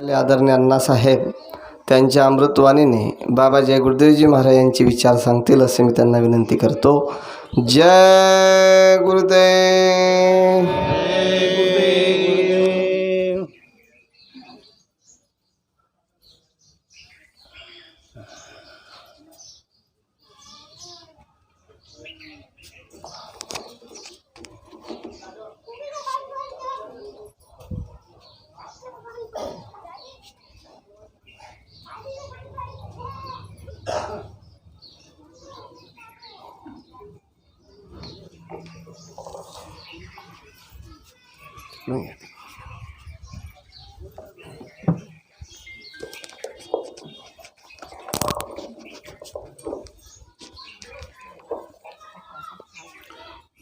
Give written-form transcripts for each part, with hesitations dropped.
आपले आदरणीय अण्णासाहेब त्यांच्या अमृतवाणीने बाबा जय गुरुदेवजी महाराज यांचे विचार सांगतील असे मी त्यांना विनंती करतो। जय गुरुदेव।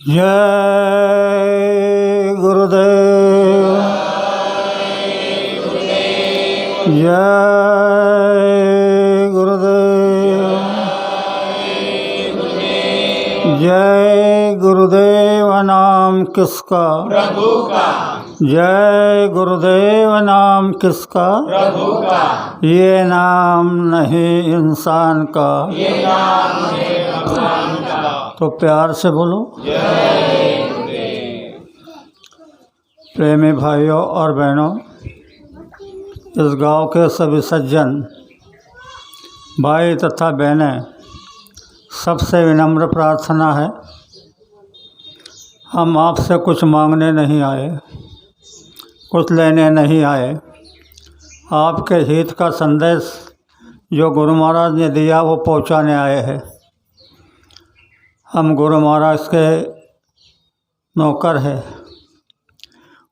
जय गुरुदेव। जय गुरुदेव। जय गुरुदेव नाम किसका? प्रभु का। जय गुरुदेव नाम किसका? प्रभु का। ये नाम नहीं इंसान का, ये नाम है भगवान का। तो प्यार से बोलो जय गुरुदेव। प्रेमी भाइयों और बहनों, इस गांव के सभी सज्जन भाई तथा बहनें, सबसे विनम्र प्रार्थना है, हम आपसे कुछ मांगने नहीं आए, कुछ लेने नहीं आए। आपके हित का संदेश जो गुरु महाराज ने दिया वो पहुंचाने आए हैं। हम गुरु महाराज के नौकर हैं।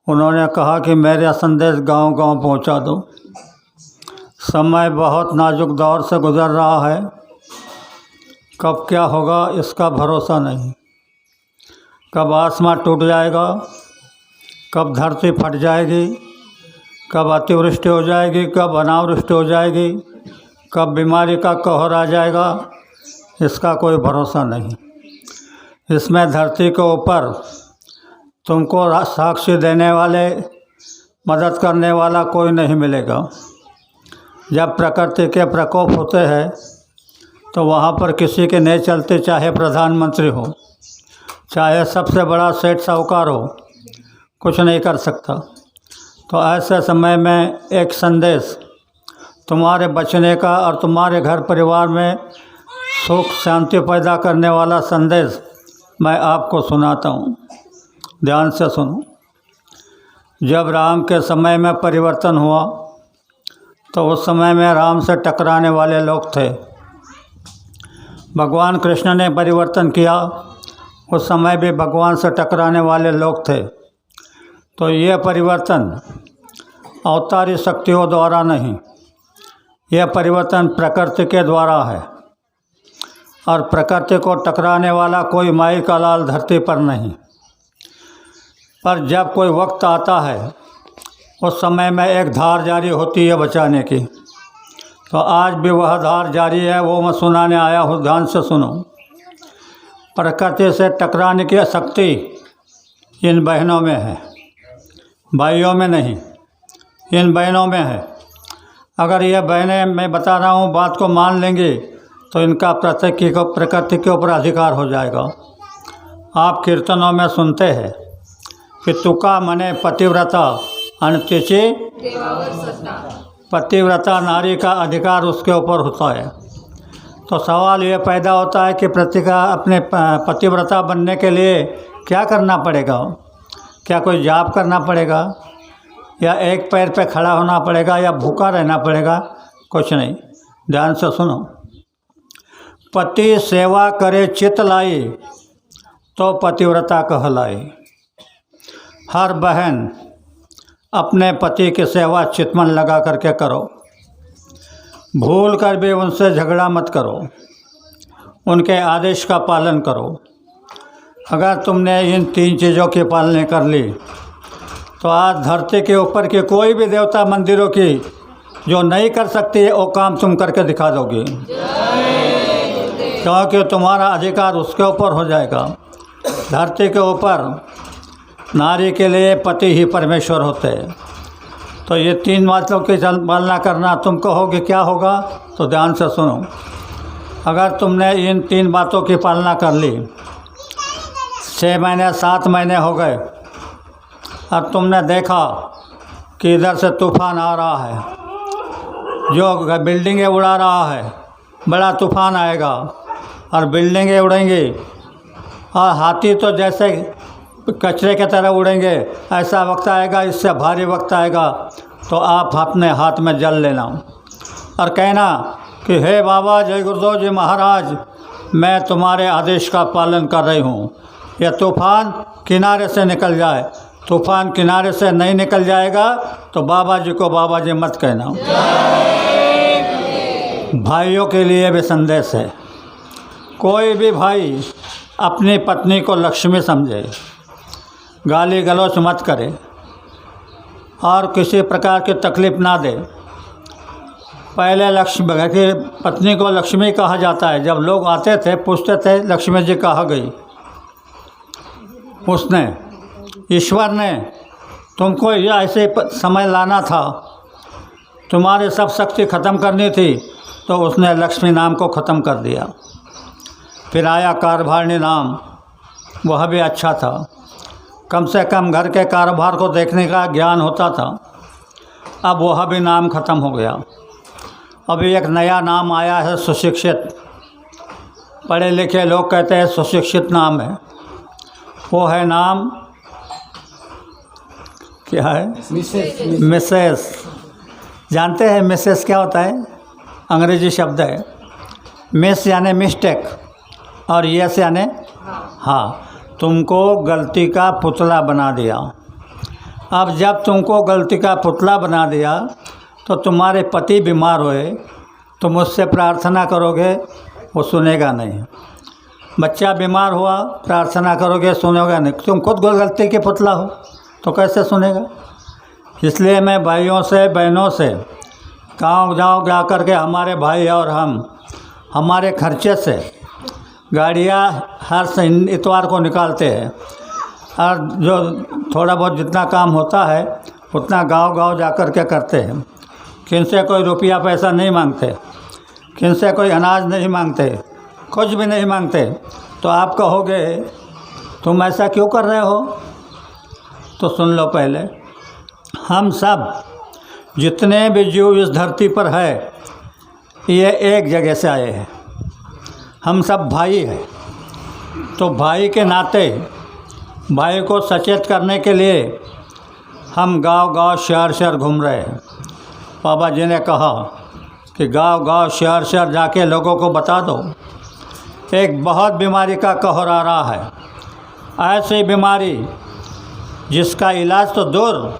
उन्होंने कहा कि मेरा संदेश गांव-गांव पहुंचा दो। समय बहुत नाजुक दौर से गुजर रहा है, कब क्या होगा इसका भरोसा नहीं। कब आसमां टूट जाएगा, कब धरती फट जाएगी, कब अतिवृष्टि हो जाएगी, कब अनावृष्टि हो जाएगी, कब बीमारी का कहर आ जाएगा, इसका कोई भरोसा नहीं। इसमें धरती के ऊपर तुमको साक्षी देने वाले, मदद करने वाला कोई नहीं मिलेगा। जब प्रकृति के प्रकोप होते हैं तो वहाँ पर किसी के नहीं चलते, चाहे प्रधानमंत्री हो, चाहे सबसे बड़ा सेठ साहूकार हो, कुछ नहीं कर सकता। तो ऐसे समय में एक संदेश तुम्हारे बचने का और तुम्हारे घर परिवार में सुख शांति पैदा करने वाला संदेश मैं आपको सुनाता हूँ। ध्यान से सुनो। जब राम के समय में परिवर्तन हुआ तो उस समय में राम से टकराने वाले लोग थे। भगवान कृष्ण ने परिवर्तन किया, उस समय भी भगवान से टकराने वाले लोग थे। तो ये परिवर्तन अवतारी शक्तियों द्वारा नहीं, यह परिवर्तन प्रकृति के द्वारा है। और प्रकृति को टकराने वाला कोई माई का लाल धरती पर नहीं। पर जब कोई वक्त आता है उस समय में एक धार जारी होती है बचाने की। तो आज भी वह धार जारी है, वो मैं सुनाने आया हूँ। ध्यान से सुनो। प्रकृति से टकराने की शक्ति इन बहनों में है, भाइयों में नहीं, इन बहनों में है। अगर ये बहनें, मैं बता रहा हूँ, बात को मान लेंगी तो इनका प्रकृति के ऊपर अधिकार हो जाएगा। आप कीर्तनों में सुनते हैं कि तुका मने पतिव्रता अनतिचि, पतिव्रता नारी का अधिकार उसके ऊपर होता है। तो सवाल ये पैदा होता है कि अपने पतिव्रता बनने के लिए क्या करना पड़ेगा? क्या कोई जाप करना पड़ेगा, या एक पैर पे खड़ा होना पड़ेगा, या भूखा रहना पड़ेगा? कुछ नहीं। ध्यान से सुनो। पति सेवा करे चित लाई तो पतिव्रता कहलाई। हर बहन अपने पति की सेवा चितमन लगा करके करो। भूल कर भी उनसे झगड़ा मत करो, उनके आदेश का पालन करो। अगर तुमने इन 3 चीज़ों की पालना कर ली तो आज धरती के ऊपर के कोई भी देवता मंदिरों की जो नहीं कर सकती है वो काम तुम करके दिखा दोगे, क्योंकि तुम्हारा अधिकार उसके ऊपर हो जाएगा। धरती के ऊपर नारी के लिए पति ही परमेश्वर होते हैं। तो तो ये 3 बातों की पालना करना। तुम कहोगे क्या होगा, तो ध्यान से सुनो। अगर तुमने इन 3 बातों की पालना कर ली, 6 महीने 7 महीने हो गए और तुमने देखा कि इधर से तूफ़ान आ रहा है, जो बिल्डिंगें उड़ा रहा है, बड़ा तूफ़ान आएगा और बिल्डिंगें उड़ेंगी और हाथी तो जैसे कचरे की तरह उड़ेंगे, ऐसा वक्त आएगा, इससे भारी वक्त आएगा, तो आप अपने हाथ में जल लेना और कहना कि हे बाबा जय गुरुदेव जी महाराज, मैं तुम्हारे आदेश का पालन कर रही हूँ। यह तूफ़ान किनारे से निकल जाए। तूफ़ान किनारे से नहीं निकल जाएगा तो बाबा जी को बाबा जी मत कहना। भाइयों के लिए भी संदेश है। कोई भी भाई अपनी पत्नी को लक्ष्मी समझे, गाली गलौच मत करे और किसी प्रकार की तकलीफ़ ना दे। पहले लक्ष्मी की पत्नी को लक्ष्मी कहा जाता है। जब लोग आते थे पूछते थे लक्ष्मी जी कहाँ गई, उसने ईश्वर ने तुमको यह ऐसे समय लाना था, तुम्हारी सब शक्ति ख़त्म करनी थी, तो उसने लक्ष्मी नाम को ख़त्म कर दिया। फिर आया कारभारणी नाम, वह भी अच्छा था, कम से कम घर के कारोबार को देखने का ज्ञान होता था। अब वह भी नाम ख़त्म हो गया। अभी एक नया नाम आया है सुशिक्षित। पढ़े लिखे लोग कहते हैं सुशिक्षित नाम है। वो है नाम क्या है? मिसेस। जानते हैं मिसेस क्या होता है? अंग्रेजी शब्द है। मिस यानी मिस्टेक और यस यानी हाँ। तुमको गलती का पुतला बना दिया। अब जब तुमको गलती का पुतला बना दिया तो तुम्हारे पति बीमार हुए, तुम उससे प्रार्थना करोगे, वो सुनेगा नहीं। बच्चा बीमार हुआ, प्रार्थना करोगे, सुनेगा नहीं। तुम खुद गलती के पुतला हो तो कैसे सुनेगा? इसलिए मैं भाइयों से बहनों से गाँव गाँव जा कर के हमारे भाई और हम हमारे खर्चे से गाड़ियाँ हर इतवार को निकालते हैं और जो थोड़ा बहुत जितना काम होता है उतना गांव गांव जा कर के करते हैं। किनसे कोई रुपया पैसा नहीं मांगते, किनसे कोई अनाज नहीं मांगते, कुछ भी नहीं मांगते। तो आप कहोगे तुम ऐसा क्यों कर रहे हो? तो सुन लो पहले, हम सब जितने भी जीव इस धरती पर है ये एक जगह से आए हैं। हम सब भाई हैं। तो भाई के नाते भाई को सचेत करने के लिए हम गांव गांव शहर शहर घूम रहे हैं। बाबा जी ने कहा कि गांव गांव शहर शहर जाके लोगों को बता दो, एक बहुत बीमारी का कहर आ रहा है। ऐसी बीमारी जिसका इलाज तो दूर,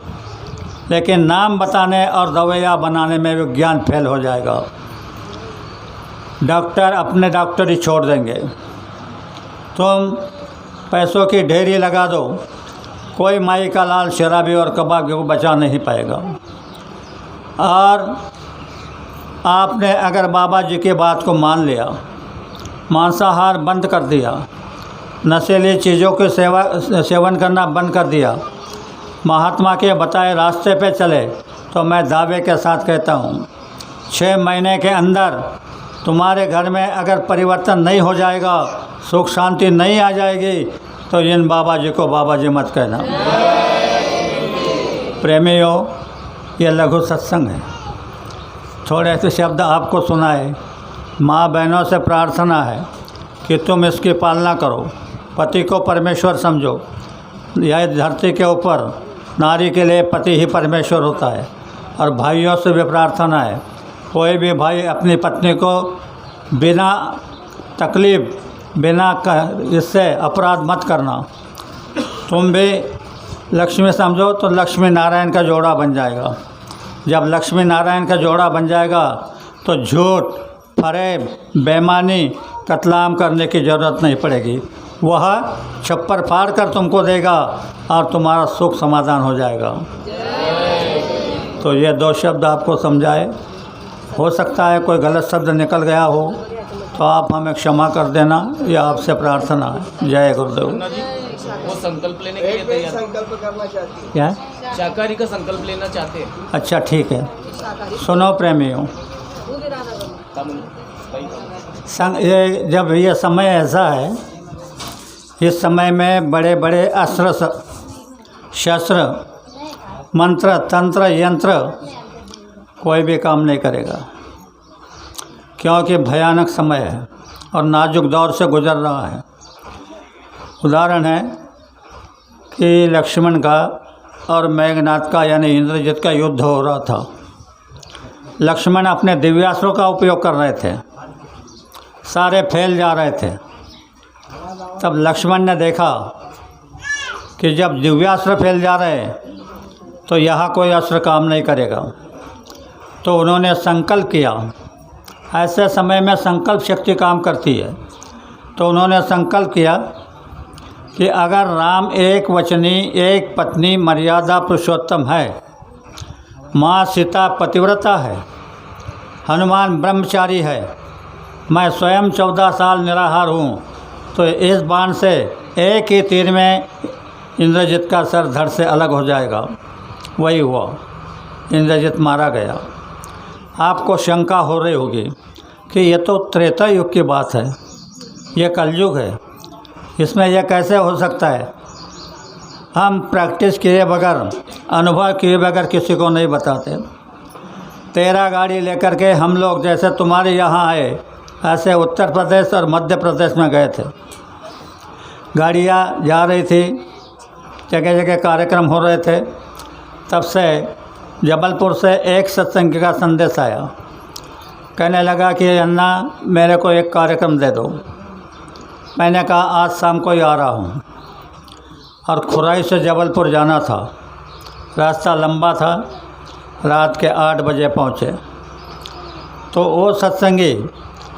लेकिन नाम बताने और दवाइयाँ बनाने में विज्ञान फेल हो जाएगा। डॉक्टर अपने डॉक्टरी छोड़ देंगे। तुम पैसों की ढेरी लगा दो, कोई माई का लाल शराबी और कबाब को बचा नहीं पाएगा। और आपने अगर बाबा जी की बात को मान लिया, मांसाहार बंद कर दिया, नशीली चीज़ों के सेवन करना बंद कर दिया, महात्मा के बताए रास्ते पे चले, तो मैं दावे के साथ कहता हूँ 6 महीने के अंदर तुम्हारे घर में अगर परिवर्तन नहीं हो जाएगा, सुख शांति नहीं आ जाएगी, तो इन बाबा जी को बाबा जी मत कहना। प्रेमियों, ये लघु सत्संग है, थोड़े से शब्द आपको सुनाए। माँ बहनों से प्रार्थना है कि तुम इसकी पालना करो। पति को परमेश्वर समझो। यह धरती के ऊपर नारी के लिए पति ही परमेश्वर होता है। और भाइयों से भी प्रार्थना है, कोई भी भाई अपनी पत्नी को बिना तकलीफ़, बिना इससे अपराध मत करना। तुम भी लक्ष्मी समझो तो लक्ष्मी नारायण का जोड़ा बन जाएगा। जब लक्ष्मी नारायण का जोड़ा बन जाएगा तो झूठ, फरेब, बेईमानी, कत्लाम करने की ज़रूरत नहीं पड़ेगी। वह छप्पर फाड़ कर तुमको देगा और तुम्हारा सुख समाधान हो जाएगा। तो ये 2 शब्द आपको समझाए। हो सकता है कोई गलत शब्द निकल गया हो तो आप हमें क्षमा कर देना, ये आपसे प्रार्थना है। जय गुरुदेव। वो संकल्प लेने के लिए तैयार। संकल्प करना चाहती हूँ। क्या शाकाहारी का संकल्प लेना चाहते हैं। अच्छा ठीक है, सुनो प्रेमियों, ये जब ये समय ऐसा है, इस समय में बड़े बड़े अस्त्र शस्त्र मंत्र तंत्र यंत्र कोई भी काम नहीं करेगा, क्योंकि भयानक समय है और नाजुक दौर से गुजर रहा है। उदाहरण है कि लक्ष्मण का और मेघनाथ का यानी इंद्रजित का युद्ध हो रहा था। लक्ष्मण अपने दिव्यास्त्रों का उपयोग कर रहे थे, सारे फैल जा रहे थे। तब लक्ष्मण ने देखा कि जब दिव्यास्त्र फैल जा रहे हैं तो यहाँ कोई अस्त्र काम नहीं करेगा, तो उन्होंने संकल्प किया। ऐसे समय में संकल्प शक्ति काम करती है। तो उन्होंने संकल्प किया कि अगर राम एक वचनी एक पत्नी मर्यादा पुरुषोत्तम है, माँ सीता पतिव्रता है, हनुमान ब्रह्मचारी है, मैं स्वयं 14 साल निराहार हूँ, तो इस बाण से एक ही तीर में इंद्रजित का सर धड़ से अलग हो जाएगा। वही हुआ, इंद्रजित मारा गया। आपको शंका हो रही होगी कि ये तो त्रेता युग की बात है, ये कलयुग है, इसमें यह कैसे हो सकता है? हम प्रैक्टिस किए बगैर, अनुभव किए बगैर किसी को नहीं बताते। 13 गाड़ी लेकर के हम लोग जैसे तुम्हारे यहाँ आए, ऐसे उत्तर प्रदेश और मध्य प्रदेश में गए थे। गाड़ियाँ जा रही थी, जगह जगह कार्यक्रम हो रहे थे। तब से जबलपुर से एक सत्संग का संदेश आया, कहने लगा कि अन्ना मेरे को एक कार्यक्रम दे दो। मैंने कहा आज शाम को ही आ रहा हूँ, और खुराई से जबलपुर जाना था। रास्ता लंबा था, रात के 8 बजे पहुँचे। तो वो सत्संगी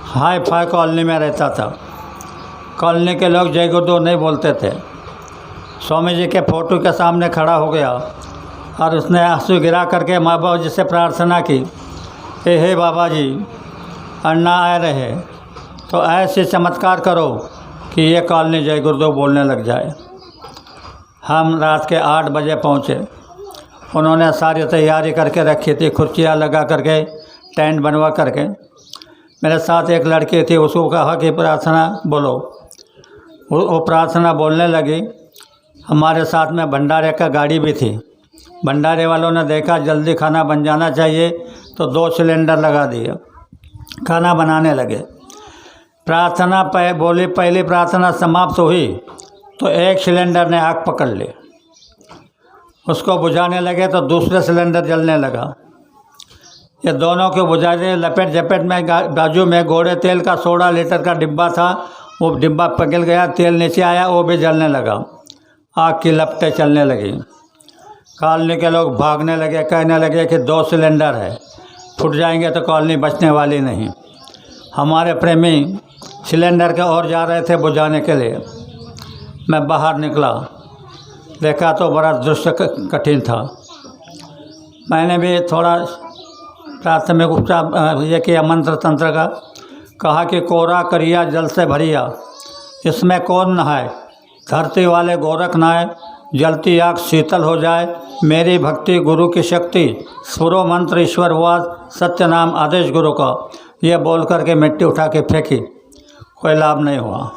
हाई फाई कॉलोनी में रहता था। कॉलोनी के लोग जय गुरुदेव नहीं बोलते थे। स्वामी जी के फ़ोटो के सामने खड़ा हो गया और उसने आंसू गिरा करके माँ बाबा जी से प्रार्थना की कि हे बाबा जी, अन्ना आए रहे तो ऐसे चमत्कार करो कि ये कॉलोनी जय गुरुदेव बोलने लग जाए। हम रात के 8 बजे पहुँचे। उन्होंने सारी तैयारी करके रखी थी, कुर्सियाँ लगा करके, टेंट बनवा करके। मेरे साथ एक लड़की थी, उसको कहा कि प्रार्थना बोलो। वो प्रार्थना बोलने लगी। हमारे साथ में भंडारे का गाड़ी भी थी। भंडारे वालों ने देखा जल्दी खाना बन जाना चाहिए, तो 2 सिलेंडर लगा दिए, खाना बनाने लगे। प्रार्थना बोली, पहली प्रार्थना समाप्त हुई तो एक सिलेंडर ने आग पकड़ ली। उसको बुझाने लगे तो दूसरे सिलेंडर जलने लगा। ये दोनों को बुझाने लपेट झपेट में बाजू में घोड़े तेल का 16 लीटर का डिब्बा था, वो डिब्बा पिघल गया, तेल नीचे आया, वो भी जलने लगा। आग की लपटें चलने लगी। कॉलोनी के लोग भागने लगे, कहने लगे कि 2 सिलेंडर है, फूट जाएंगे तो कॉलोनी बचने वाली नहीं। हमारे प्रेमी सिलेंडर के और जा रहे थे बुझाने के लिए। मैं बाहर निकला, देखा तो बड़ा दृश्य कठिन था। मैंने भी थोड़ा प्राथमिक उपचार ये किया, मंत्र तंत्र का। कहा कि कोरा करिया जल से भरिया, इसमें कौन नहाए, धरती वाले गोरख नहाए, जलती आग शीतल हो जाए। मेरी भक्ति गुरु की शक्ति, सुरो मंत्र ईश्वर वाद, सत्य नाम आदेश गुरु का। ये बोल करके मिट्टी उठा के फेंकी, कोई लाभ नहीं हुआ।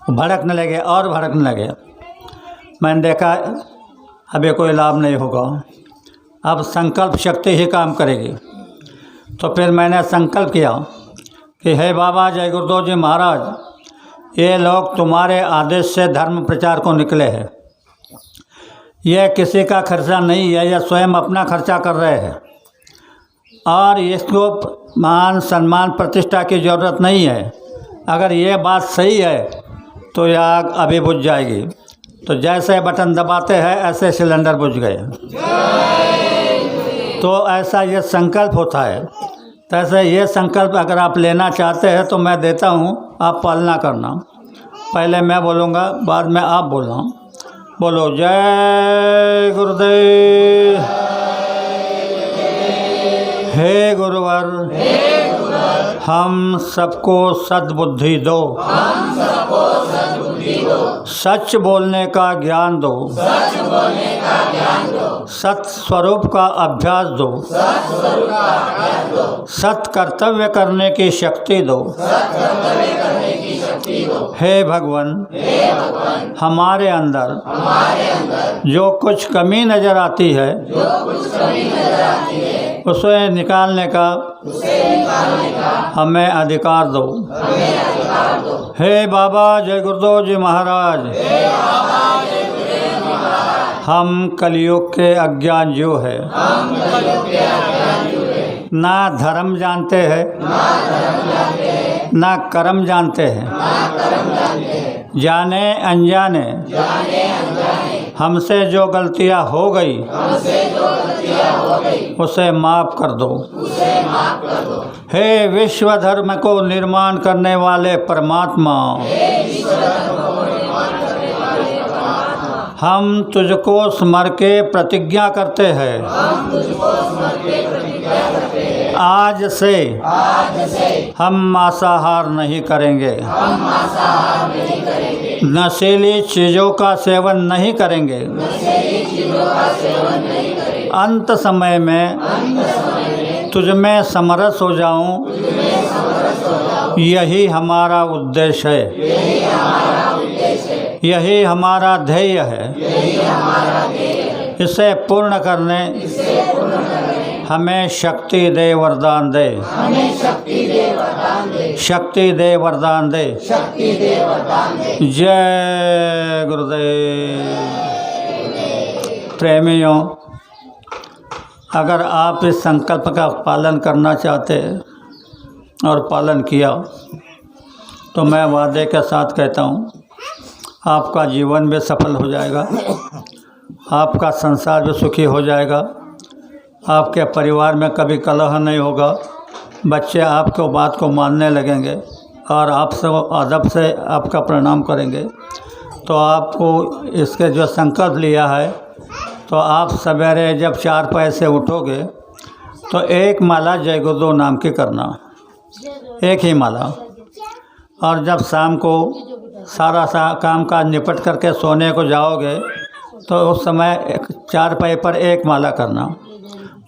भड़कने लगे और भड़कने लगे। मैंने देखा अभी कोई लाभ नहीं होगा, अब संकल्प शक्ति ही काम करेगी। तो फिर मैंने संकल्प किया कि हे बाबा जय गुरुदेव जी महाराज, ये लोग तुम्हारे आदेश से धर्म प्रचार को निकले हैं। यह किसी का खर्चा नहीं है, यह स्वयं अपना खर्चा कर रहे हैं, और इसको मान सम्मान प्रतिष्ठा की ज़रूरत नहीं है। अगर ये बात सही है तो यह आग अभी बुझ जाएगी। तो जैसे बटन दबाते हैं ऐसे सिलेंडर बुझ गए। तो ऐसा ये संकल्प होता है। तैसे ये संकल्प अगर आप लेना चाहते हैं तो मैं देता हूँ, आप पालना करना। पहले मैं बोलूँगा, बाद में आप बोलना। बोलो जय गुरुदेव। हे गुरुवर, हम सबको सद्बुद्धि दो, सच बोलने का ज्ञान दो, सत स्वरूप का अभ्यास दो, सत कर्तव्य करने की शक्ति दो। हे भगवान, हमारे अंदर जो कुछ कमी नजर आती है उसे निकालने का हमें अधिकार दो। हे बाबा जय गुरुदेव जी महाराज, हम कलयुग के अज्ञान जो है, ना धर्म जानते हैं, ना कर्म जानते हैं, जाने अनजाने हमसे जो गलतियां हो गई उसे माफ कर दो। हे विश्व धर्म को निर्माण करने वाले परमात्मा, हम तुझको स्मर के प्रतिज्ञा करते हैं, आज से हम मांसाहार नहीं करेंगे, नशीली चीज़ों का सेवन नहीं करेंगे। अंत समय में तुझ में समरस हो जाऊं, यही हमारा उद्देश्य है, यही हमारा ध्येय है। इसे पूर्ण करने हमें शक्ति दे, वरदान दे, शक्ति दे, वरदान दे। जय गुरुदेव। प्रेमियों, अगर आप इस संकल्प का पालन करना चाहते और पालन किया तो मैं वादे के साथ कहता हूँ आपका जीवन भी सफल हो जाएगा, आपका संसार भी सुखी हो जाएगा, आपके परिवार में कभी कलह नहीं होगा, बच्चे आपको बात को मानने लगेंगे और आपसे अदब से आपका प्रणाम करेंगे। तो आपको इसके जो संकल्प लिया है, तो आप सवेरे जब 4 पैसे उठोगे तो एक माला जय गुरुदेव नाम की करना, एक ही माला। और जब शाम को सारा काम काज निपट करके सोने को जाओगे तो उस समय 4 पैसे पर एक माला करना,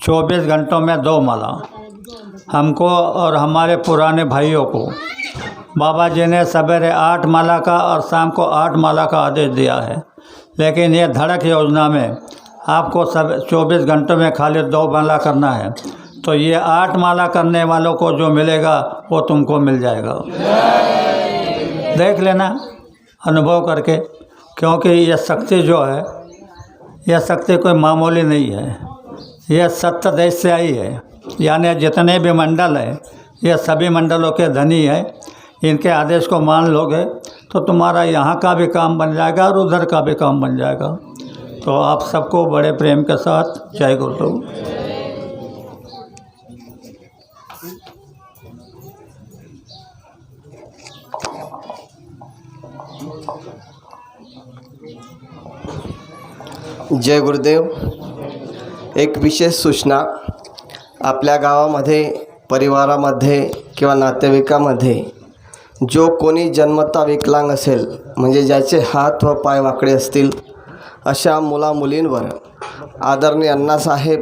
24 घंटों में 2 माला। हमको और हमारे पुराने भाइयों को बाबा जी ने सवेरे 8 माला का और शाम को 8 माला का आदेश दिया है, लेकिन ये धड़क योजना में आपको सब 24 घंटों में खाली 2 माला करना है। तो ये 8 माला करने वालों को जो मिलेगा वो तुमको मिल जाएगा। देख लेना अनुभव करके, क्योंकि यह शक्ति जो है, यह शक्ति कोई मामूली नहीं है, यह सत्य देश से आई है। यानी जितने भी मंडल हैं ये सभी मंडलों के धनी हैं। इनके आदेश को मान लोगे तो तुम्हारा यहाँ का भी काम बन जाएगा और उधर का भी काम बन जाएगा। तो आप सबको बड़े प्रेम के साथ जय गुरुदेव। जय गुरुदेव। एक विशेष सूचना, आपल्या गावामध्ये, परिवारामध्ये किंवा नातेवाईकामध्ये जो कोणी जन्मता विकलांग असेल, म्हणजे ज्याचे हात व पाय वाकडे असतील, अशा मुलामुलींवर आदरणीय अण्णासाहेब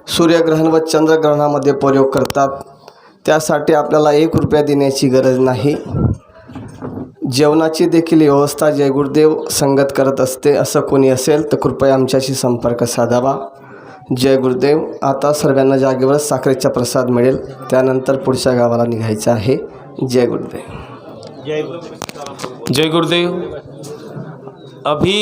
सूर्यग्रहण व चंद्रग्रहणामध्ये प्रयोग करतात। त्यासाठी आपल्याला 1 रुपया देण्याची गरज नाही। जेवणाची देखील व्यवस्था जय गुरुदेव संगत करत असते। असं कोणी असेल तर कृपया आमच्याशी संपर्क साधावा। जय गुरुदेव। आता सर्वांना जागेवरच साखरेचा प्रसाद मिळेल, त्यानंतर पुढच्या गावाला निघायचं आहे। जय गुरुदेव। जय गुरुदेव। अभी